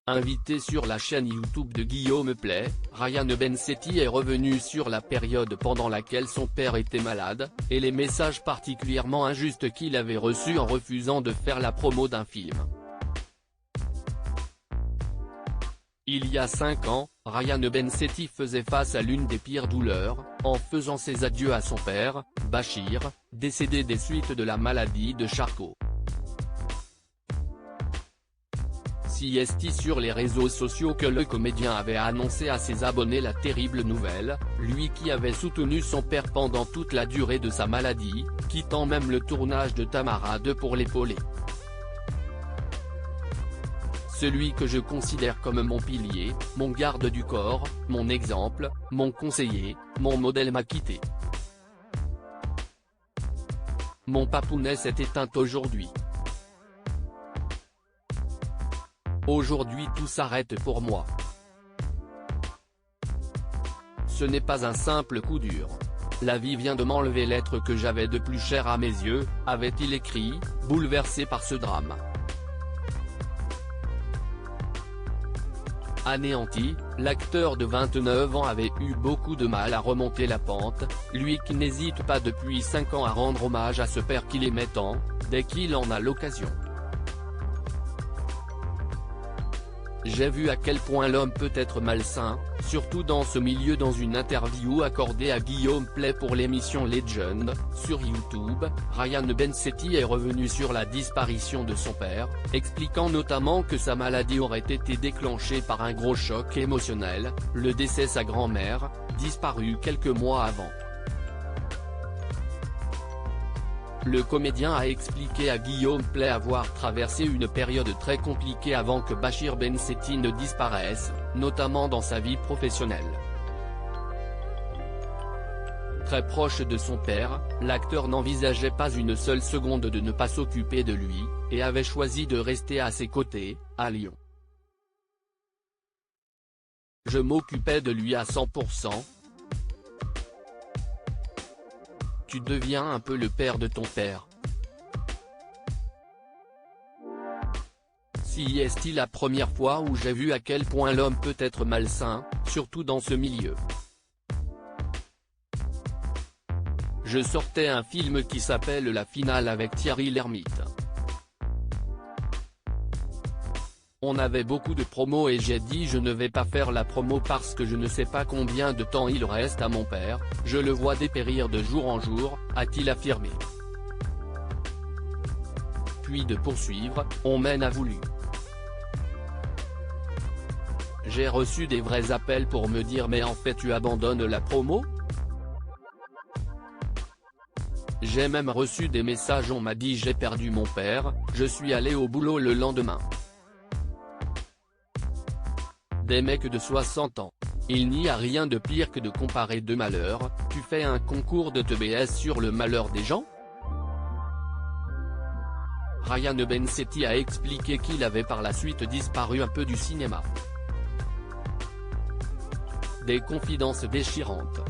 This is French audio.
Invité sur la chaîne YouTube de Guillaume Play, Ryan Bensetti est revenu sur la période pendant laquelle son père était malade, et les messages particulièrement injustes qu'il avait reçus en refusant de faire la promo d'un film. Il y a 5 ans, Ryan Bensetti faisait face à l'une des pires douleurs, en faisant ses adieux à son père, Bachir, décédé des suites de la maladie de Charcot. C'est sur les réseaux sociaux que le comédien avait annoncé à ses abonnés la terrible nouvelle, lui qui avait soutenu son père pendant toute la durée de sa maladie, quittant même le tournage de Tamara 2 pour l'épauler. Celui que je considère comme mon pilier, mon garde du corps, mon exemple, mon conseiller, mon modèle m'a quitté. Mon papounet s'est éteint aujourd'hui. Aujourd'hui tout s'arrête pour moi. Ce n'est pas un simple coup dur. La vie vient de m'enlever l'être que j'avais de plus cher à mes yeux, avait-il écrit, bouleversé par ce drame. Anéanti, l'acteur de 29 ans avait eu beaucoup de mal à remonter la pente, lui qui n'hésite pas depuis 5 ans à rendre hommage à ce père qu'il aimait tant, dès qu'il en a l'occasion. J'ai vu à quel point l'homme peut être malsain, surtout dans ce milieu. Dans une interview accordée à Guillaume Play pour l'émission Legend, sur YouTube, Ryan Bensetti est revenu sur la disparition de son père, expliquant notamment que sa maladie aurait été déclenchée par un gros choc émotionnel, le décès de sa grand-mère, disparue quelques mois avant. Le comédien a expliqué à Guillaume Play avoir traversé une période très compliquée avant que Bachir Bensetti ne disparaisse, notamment dans sa vie professionnelle. Très proche de son père, l'acteur n'envisageait pas une seule seconde de ne pas s'occuper de lui, et avait choisi de rester à ses côtés, à Lyon. Je m'occupais de lui à 100%. Tu deviens un peu le père de ton père. C'est la première fois où j'ai vu à quel point l'homme peut être malsain, surtout dans ce milieu. Je sortais un film qui s'appelle La Finale avec Thierry Lhermitte. On avait beaucoup de promos et j'ai dit je ne vais pas faire la promo parce que je ne sais pas combien de temps il reste à mon père, je le vois dépérir de jour en jour, a-t-il affirmé. Puis de poursuivre, on m'en a voulu. J'ai reçu des vrais appels pour me dire mais en fait tu abandonnes la promo ? J'ai même reçu des messages, on m'a dit j'ai perdu mon père, je suis allé au boulot le lendemain. Des mecs de 60 ans. Il n'y a rien de pire que de comparer deux malheurs. Tu fais un concours de TBS sur le malheur des gens ? Ryan Bensetti a expliqué qu'il avait par la suite disparu un peu du cinéma. Des confidences déchirantes.